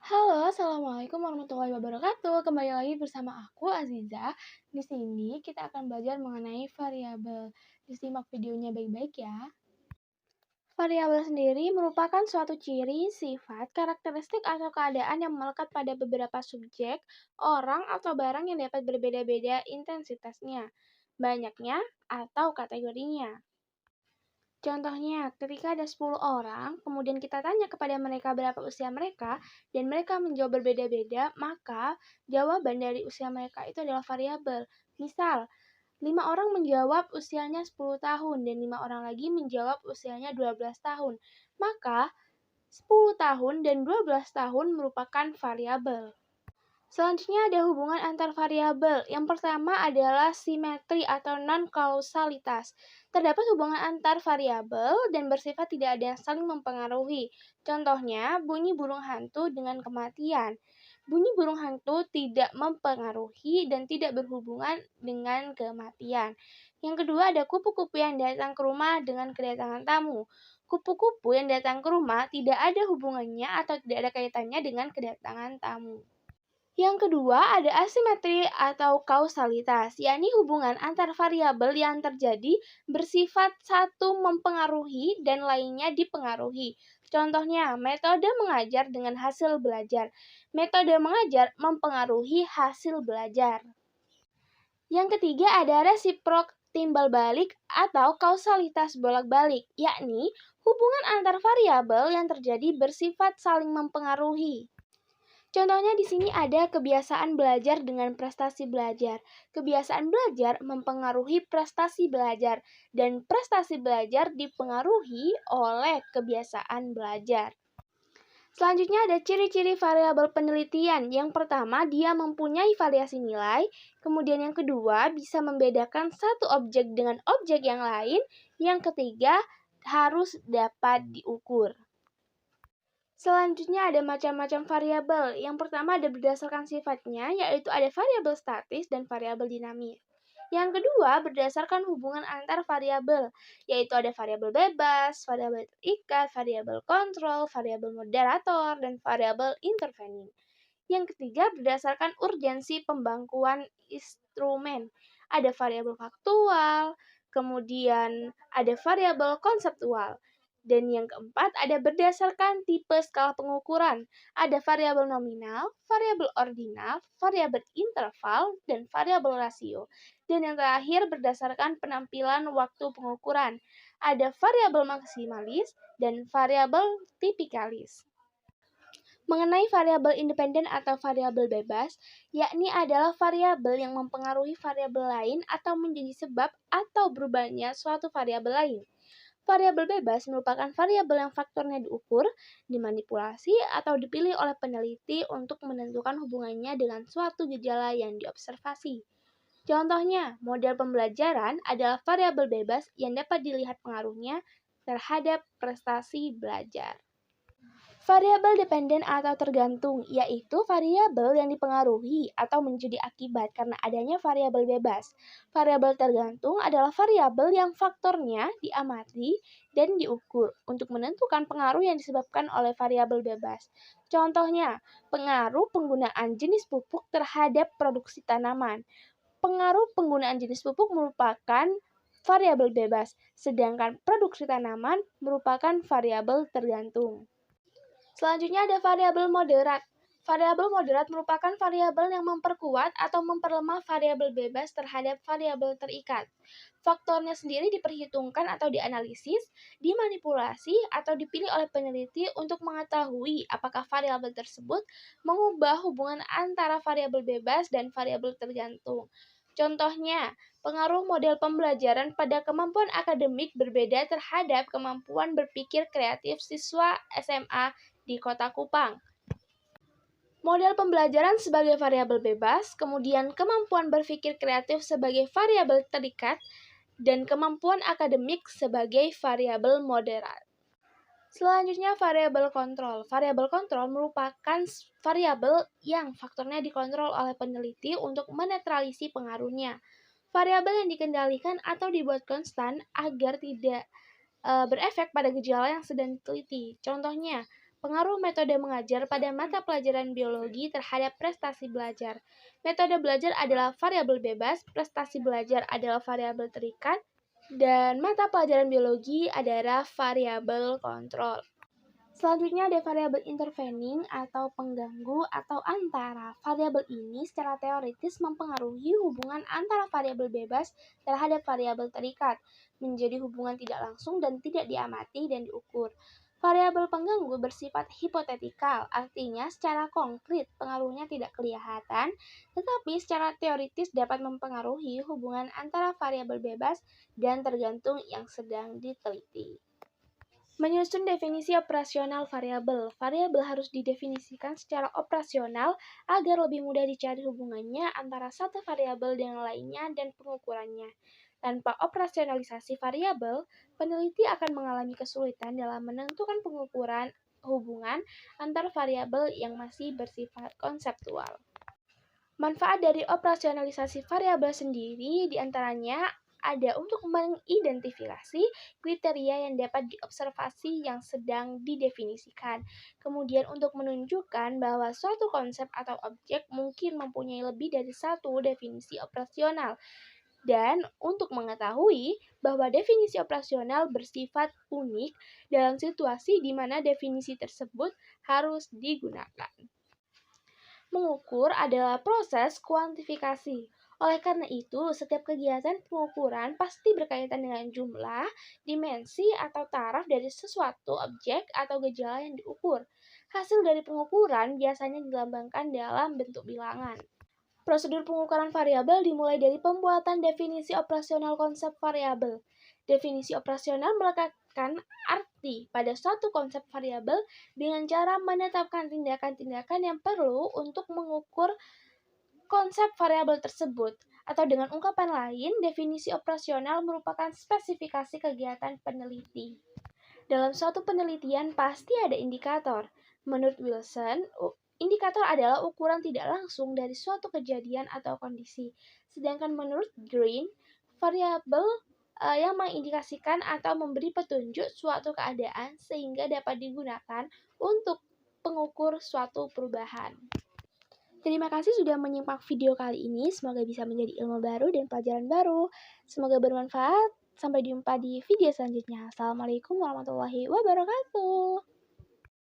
Halo, assalamualaikum warahmatullahi wabarakatuh. Kembali lagi bersama aku Aziza. Di sini kita akan belajar mengenai variabel. Disimak videonya baik-baik ya. Variabel sendiri merupakan suatu ciri, sifat, karakteristik atau keadaan yang melekat pada beberapa subjek, orang atau barang yang dapat berbeda-beda intensitasnya, banyaknya, atau kategorinya. Contohnya, ketika ada 10 orang, kemudian kita tanya kepada mereka berapa usia mereka, dan mereka menjawab berbeda-beda, maka jawaban dari usia mereka itu adalah variabel. Misal, 5 orang menjawab usianya 10 tahun, dan 5 orang lagi menjawab usianya 12 tahun. Maka, 10 tahun dan 12 tahun merupakan variabel. Selanjutnya ada hubungan antar variabel. Yang pertama adalah simetri atau non-kausalitas. Terdapat hubungan antar variabel dan bersifat tidak ada yang saling mempengaruhi. Contohnya, bunyi burung hantu dengan kematian. Bunyi burung hantu tidak mempengaruhi dan tidak berhubungan dengan kematian. Yang kedua ada kupu-kupu yang datang ke rumah dengan kedatangan tamu. Kupu-kupu yang datang ke rumah tidak ada hubungannya atau tidak ada kaitannya dengan kedatangan tamu. Yang kedua ada asimetri atau kausalitas, yakni hubungan antar variabel yang terjadi bersifat satu mempengaruhi dan lainnya dipengaruhi. Contohnya, metode mengajar dengan hasil belajar. Metode mengajar mempengaruhi hasil belajar. Yang ketiga ada resiprok timbal balik atau kausalitas bolak-balik, yakni hubungan antar variabel yang terjadi bersifat saling mempengaruhi. Contohnya di sini ada kebiasaan belajar dengan prestasi belajar. Kebiasaan belajar mempengaruhi prestasi belajar dan prestasi belajar dipengaruhi oleh kebiasaan belajar. Selanjutnya ada ciri-ciri variabel penelitian. Yang pertama, dia mempunyai variasi nilai. Kemudian yang kedua, bisa membedakan satu objek dengan objek yang lain. Yang ketiga, harus dapat diukur. Selanjutnya ada macam-macam variabel. Yang pertama ada berdasarkan sifatnya, yaitu ada variabel statis dan variabel dinamis. Yang kedua berdasarkan hubungan antar variabel, yaitu ada variabel bebas, variabel terikat, variabel kontrol, variabel moderator, dan variabel intervening. Yang ketiga berdasarkan urgensi pembangkuan instrumen. Ada variabel faktual, kemudian ada variabel konseptual. Dan yang keempat ada berdasarkan tipe skala pengukuran. Ada variabel nominal, variabel ordinal, variabel interval, dan variabel rasio. Dan yang terakhir berdasarkan penampilan waktu pengukuran. Ada variabel maksimalis dan variabel tipikalis. Mengenai variabel independen atau variabel bebas, yakni adalah variabel yang mempengaruhi variabel lain atau menjadi sebab atau berubahnya suatu variabel lain. Variabel bebas merupakan variabel yang faktornya diukur, dimanipulasi, atau dipilih oleh peneliti untuk menentukan hubungannya dengan suatu gejala yang diobservasi. Contohnya, model pembelajaran adalah variabel bebas yang dapat dilihat pengaruhnya terhadap prestasi belajar. Variabel dependen atau tergantung, yaitu variabel yang dipengaruhi atau menjadi akibat karena adanya variabel bebas. Variabel tergantung adalah variabel yang faktornya diamati dan diukur untuk menentukan pengaruh yang disebabkan oleh variabel bebas. Contohnya, pengaruh penggunaan jenis pupuk terhadap produksi tanaman. Pengaruh penggunaan jenis pupuk merupakan variabel bebas, sedangkan produksi tanaman merupakan variabel tergantung. Selanjutnya ada variabel moderat. Variabel moderat merupakan variabel yang memperkuat atau memperlemah variabel bebas terhadap variabel terikat. Faktornya sendiri diperhitungkan atau dianalisis, dimanipulasi, atau dipilih oleh peneliti untuk mengetahui apakah variabel tersebut mengubah hubungan antara variabel bebas dan variabel tergantung. Contohnya, pengaruh model pembelajaran pada kemampuan akademik berbeda terhadap kemampuan berpikir kreatif siswa SMA di Kota Kupang. Model pembelajaran sebagai variabel bebas, kemudian kemampuan berpikir kreatif sebagai variabel terikat, dan kemampuan akademik sebagai variabel moderat. Selanjutnya variabel kontrol. Variabel kontrol merupakan variabel yang faktornya dikontrol oleh peneliti untuk menetralisi pengaruhnya. Variabel yang dikendalikan atau dibuat konstan agar tidak berefek pada gejala yang sedang diteliti. Contohnya, Pengaruh metode mengajar pada mata pelajaran biologi terhadap prestasi belajar. Metode belajar adalah variabel bebas, prestasi belajar adalah variabel terikat, dan mata pelajaran biologi adalah variabel kontrol. Selanjutnya ada variabel intervening atau pengganggu atau antara. Variabel ini secara teoritis mempengaruhi hubungan antara variabel bebas terhadap variabel terikat, menjadi hubungan tidak langsung dan tidak diamati dan diukur. Variabel pengganggu bersifat hipotetikal, artinya secara konkret pengaruhnya tidak kelihatan, tetapi secara teoritis dapat mempengaruhi hubungan antara variabel bebas dan tergantung yang sedang diteliti. Menyusun definisi operasional variabel. Variabel harus didefinisikan secara operasional agar lebih mudah dicari hubungannya antara satu variabel dengan lainnya dan pengukurannya. Tanpa operasionalisasi variabel, peneliti akan mengalami kesulitan dalam menentukan pengukuran hubungan antar variabel yang masih bersifat konseptual. Manfaat dari operasionalisasi variabel sendiri diantaranya ada untuk mengidentifikasi kriteria yang dapat diobservasi yang sedang didefinisikan. Kemudian untuk menunjukkan bahwa suatu konsep atau objek mungkin mempunyai lebih dari satu definisi operasional. Dan untuk mengetahui bahwa definisi operasional bersifat unik dalam situasi di mana definisi tersebut harus digunakan. Mengukur adalah proses kuantifikasi. Oleh karena itu, setiap kegiatan pengukuran pasti berkaitan dengan jumlah, dimensi, atau taraf dari sesuatu objek atau gejala yang diukur. Hasil dari pengukuran biasanya dilambangkan dalam bentuk bilangan. Prosedur pengukuran variabel dimulai dari pembuatan definisi operasional konsep variabel. Definisi operasional meletakkan arti pada suatu konsep variabel dengan cara menetapkan tindakan-tindakan yang perlu untuk mengukur konsep variabel tersebut. Atau dengan ungkapan lain, definisi operasional merupakan spesifikasi kegiatan peneliti. Dalam suatu penelitian pasti ada indikator. Menurut Wilson, indikator adalah ukuran tidak langsung dari suatu kejadian atau kondisi. Sedangkan menurut Green, variabel yang mengindikasikan atau memberi petunjuk suatu keadaan sehingga dapat digunakan untuk pengukur suatu perubahan. Terima kasih sudah menyimak video kali ini. Semoga bisa menjadi ilmu baru dan pelajaran baru. Semoga bermanfaat. Sampai jumpa di video selanjutnya. Assalamualaikum warahmatullahi wabarakatuh.